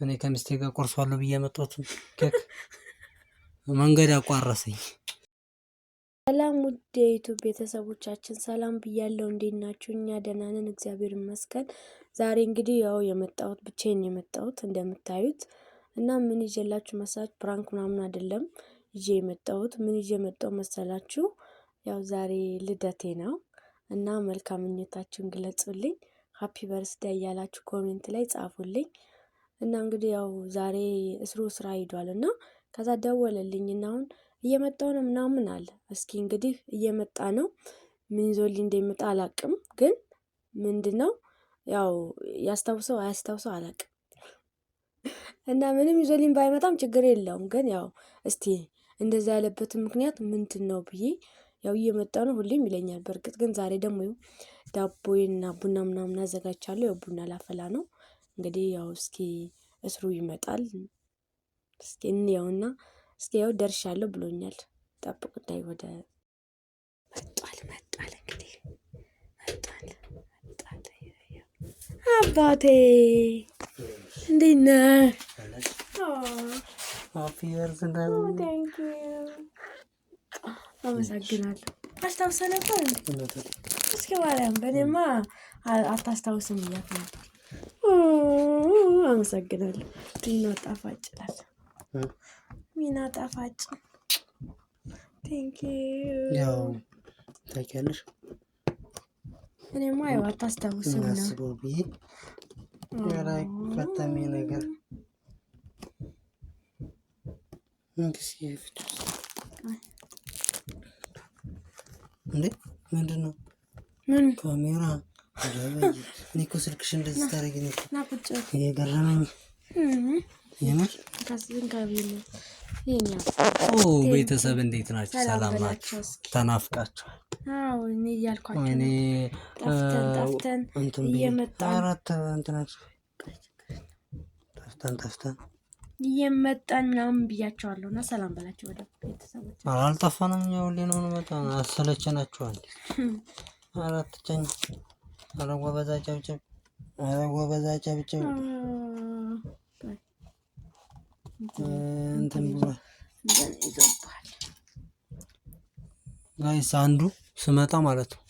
እኔ ከሚስቴ ጋር ቆርሷለሁ ብዬ መጣሁት ኬክ መንገድ አቋረሰኝ። ሰላም ውድ የዩቲዩብ ቤተሰቦቻችን ሰላም ብያለሁ። እንዴት ናችሁ? እኛ ደህና ነን፣ እግዚአብሔር ይመስገን። ዛሬ እንግዲህ ያው የመጣሁት ብቻዬን የመጣሁት እንደምታዩት እና ምን ይዤላችሁ መሰላችሁ? ፕራንክ ምናምን አይደለም ይዤ የመጣሁት። ምን ይዤ መጣሁ መሰላችሁ? ያው ዛሬ ልደቴ ነው እና መልካም ምኞታችሁን ግለጹልኝ። ሃፒ በርስዴይ እያላችሁ ኮሜንት ላይ ጻፉልኝ። እና እንግዲህ ያው ዛሬ ስራ ሄዷል እና ከዛ ደወለልኝ እና አሁን እየመጣው ነው ምናምን አለ። እስኪ እንግዲህ እየመጣ ነው፣ ምን ይዞልኝ እንደሚመጣ አላቅም። ግን ምንድነው ያው ያስታውሰው አያስታውሰው አላቅም። እና ምንም ይዞልኝ ባይመጣም ችግር የለውም። ግን ያው እስቲ እንደዛ ያለበትን ምክንያት ምንድነው ብዬ ያው እየመጣ ነው ሁሌም ይለኛል። በርግጥ ግን ዛሬ ደግሞ ዳቦዬና ቡና ምናምን አዘጋጅቻለሁ። ያው ቡና ላፈላ ነው እንግዲህ። ያው እስኪ እስሩ ይመጣል፣ እስኪ እንየውና እስኪ ያው ደርሻለሁ ብሎኛል። ጠብቁ እንዳይ ወደ መጣል እንግዲህ መጣል አባቴ እንዴት ነህ? አመሰግናለሁ። አስታውሰህ ነበር እንዴ? እስኪ ማርያም በእኔማ አታስታውስም እያልኩ ነበር። አመሰግናለሁ። ሚና ጣፋጭ ይላል። ሚና ጣፋጭ ቴንኪው። ያው ታውቂያለሽ እኔማ ያው አታስታውስም ነው አስበው ብዬ ያላይ ፈተሜ ነገር እንግዲህ እንዴ ምንድን ነው? ምን ካሜራ እኔ እኮ ስልክሽ እንደዚህ ታደርጊ ነው የገረመኝ። የምር ቤተሰብ እንዴት ናችሁ? ሰላም ናችሁ? ተናፍቃችኋል? አዎ እኔ እያልኳቸው እኔ ጠፍተን ጠፍተን እየመጣን ምናምን ብያቸዋለሁ እና ሰላም በላቸው ወደ ቤተሰቦች። አልጠፋንም፣ እኛ ሁሌ ነው የምንመጣው። አሰለቸናችኋል። አራትጨኝ አረጓ በዛጫብጭብ እንትን ብሏል ጋይስ። አንዱ ስመጣ ማለት ነው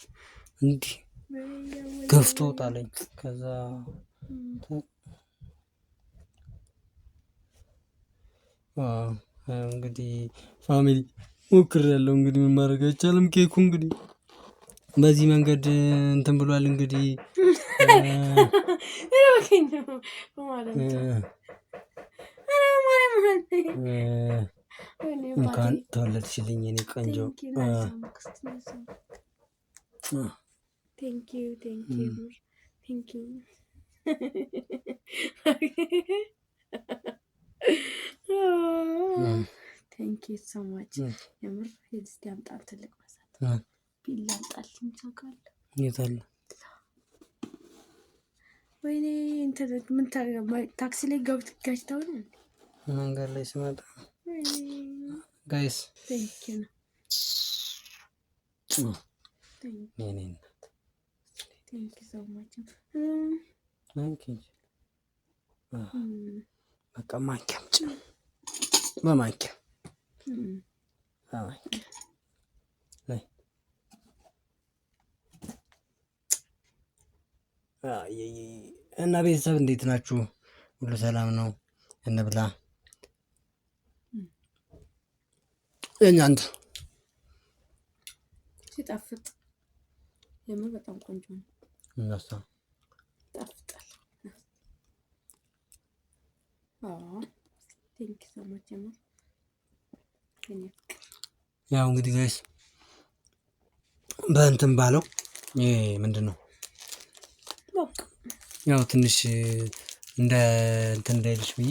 እንዲህ ገፍቶ ጣለኝ። ከዛ እንግዲህ ፋሚሊ ሞክሬያለሁ። እንግዲህ ምን ማድረግ አይቻልም። ኬኩ እንግዲህ በዚህ መንገድ እንትን ብሏል። እንግዲህ እንኳን ተወለድሽልኝ የኔ ቆንጆ። ቴንኪው ሶ ማች። የምር እስቲ አምጣት ትልቅ መሳት ቢላ አምጣልኝ። ታውቃለህ የት አለ? ወይኔ እንትን ምን ታክሲ ላይ ጋጭተው ነው መንገድ ላይ ስመጣ ጋይስ ቴንኪው የኔ እናት ቴንኪው ሶ ማች። በቃ ማንኪያም በማንኪያ እና ቤተሰብ እንዴት ናችሁ? ሁሉ ሰላም ነው? እንብላ። እናንተ ሲጣፍጥ የምር በጣም ቆንጆ ነው። እናሳ ይጣፍጣል። ቴንኪው ሶ ማች። ያው እንግዲህ ጋይስ በእንትን ባለው ይሄ ምንድነው ያው ትንሽ እንደ እንትን እንዳይልሽ ብዬ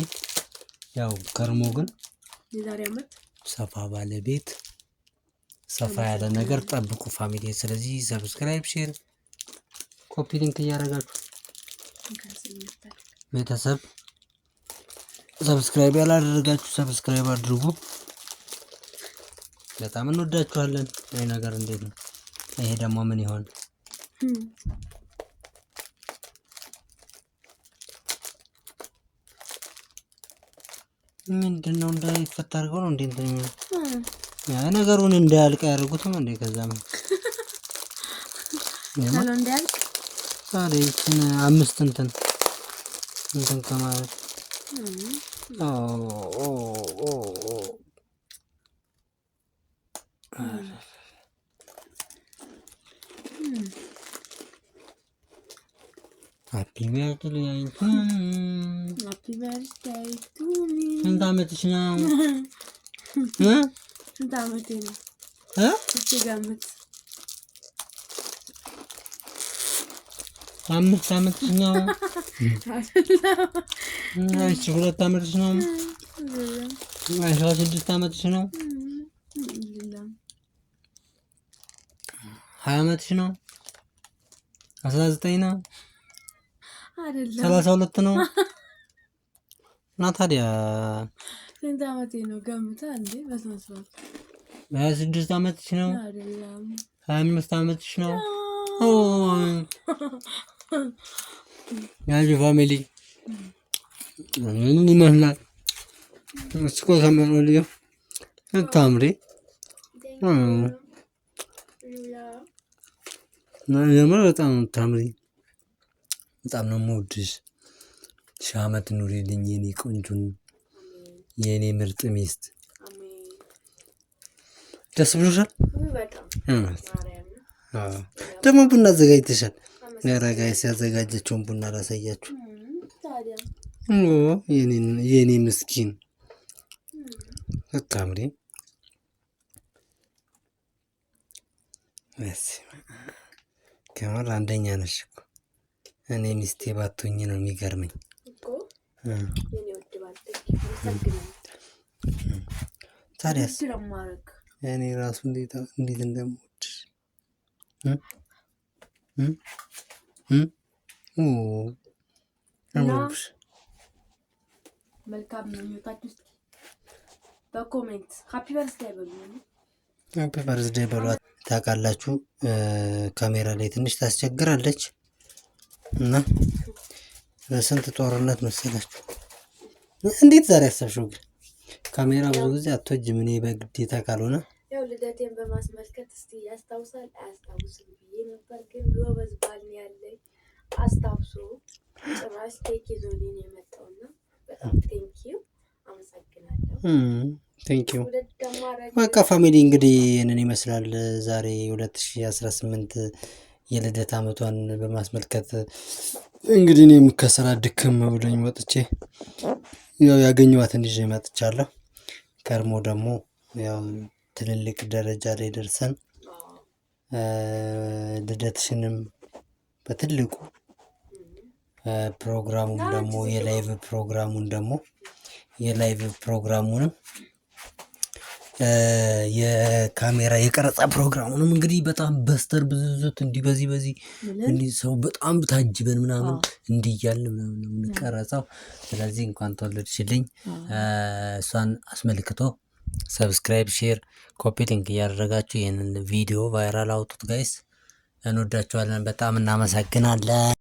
ያው ከርሞ ግን የዛሬ አመት ሰፋ ባለ ቤት ሰፋ ያለ ነገር ጠብቁ ፋሚሊ። ስለዚህ ሰብስክራይብ፣ ሼር፣ ኮፒ ሊንክ እያደረጋችሁ ቤተሰብ ሰብስክራይብ ያላደረጋችሁ ሰብስክራይብ አድርጉ። በጣም እንወዳችኋለን። ይሄ ነገር እንዴት ነው? ይሄ ደግሞ ምን ይሆን? ምንድነው እንዳይፈታ አድርገው ነው እንዴ እንትን ያ ነገሩን እንዳያልቅ ያደርጉትም እንዴ? ከዛ ነው ቶሎ እንዳያልቅ ታዲያ ይችን 5 እንትን ከማለት ሃፒ በርዝዴይ ቱ ሚ ስንት ዓመትሽ ነው? ስንት ዓመቴ ነው? እስኪ ገምት። 5 ዓመትሽ ነው? እሺ 2 ዓመትሽ ነው? 16 ዓመትሽ ነው? 20 ዓመትሽ ነው? 19 ነው? አይደለም 32 ነው? እና ታዲያ ስንት ዓመቴ ነው? ገምታ እንዴ በስመ አብ። 26 ዓመትሽ ነው? አይደለም 25 ዓመትሽ ነው? ያጅ ፋሚሊ ምን ይመስላል? እስኮ ተመልከቱ ታምሪ የምር በጣም ታምሪ፣ በጣም ነው የምወድሽ። 1000 ዓመት ኑሪልኝ የኔ ቆንጆን የኔ ምርጥ ሚስት። ደስ ብሎሻል? ደግሞ ቡና አዘጋጅተሻል። ነረጋይ ሲያዘጋጀችውን ቡና ላሳያችሁ። የኔ ምስኪን ታምሪ። ከምር አንደኛ ነሽ እኮ። እኔ ሚስቴ ባትሆኝ ነው የሚገርመኝ። ታዲያስ እኔ ራሱ እንዴት እንደምወድሽ መልካም ምኞታችሁ በኮሜንት ሃፒ በርዝዴይ በሉ። ሃፒ በርዝዴይ በሏት። ታውቃላችሁ ካሜራ ላይ ትንሽ ታስቸግራለች እና በስንት ጦርነት መሰላችሁ። እንዴት ዛሬ አሰብሽው? ግን ካሜራ ብዙ ጊዜ አትወጂም። እኔ በግዴታ ካልሆነ ያው ልደቴን በማስመልከት እስቲ ያስታውሳል አያስታውስም ብዬ ነበር፣ ግን ጎበዝ ባል ነው ያለኝ አስታውሶ ጭራሽ ኬክ ይዞልኝ የመጣውና በጣም ቴንኪው አመሰግናለሁ። ቴንኪው በቃ ፋሚሊ እንግዲህ ይህንን ይመስላል። ዛሬ 2018 የልደት ዓመቷን በማስመልከት እንግዲህ እኔም ከስራ ድክም ብሎኝ ወጥቼ ያው ያገኘኋትን ይዤ መጥቻለሁ። ከርሞ ደግሞ ያው ትልልቅ ደረጃ ላይ ደርሰን ልደትሽንም በትልቁ ፕሮግራሙን ደግሞ የላይቭ ፕሮግራሙንም የካሜራ የቀረጻ ፕሮግራሙንም እንግዲህ በጣም በስተር ብዙት እንዲህ በዚህ እንዲህ ሰው በጣም ታጅበን ምናምን እንዲህ እያልን ምናምን ነው የምንቀረጸው። ስለዚህ እንኳን ተወለድሽልኝ እሷን አስመልክቶ ሰብስክራይብ፣ ሼር፣ ኮፒ ሊንክ እያደረጋችሁ ይህንን ቪዲዮ ቫይራል አውጡት ጋይስ። እንወዳችኋለን። በጣም እናመሰግናለን።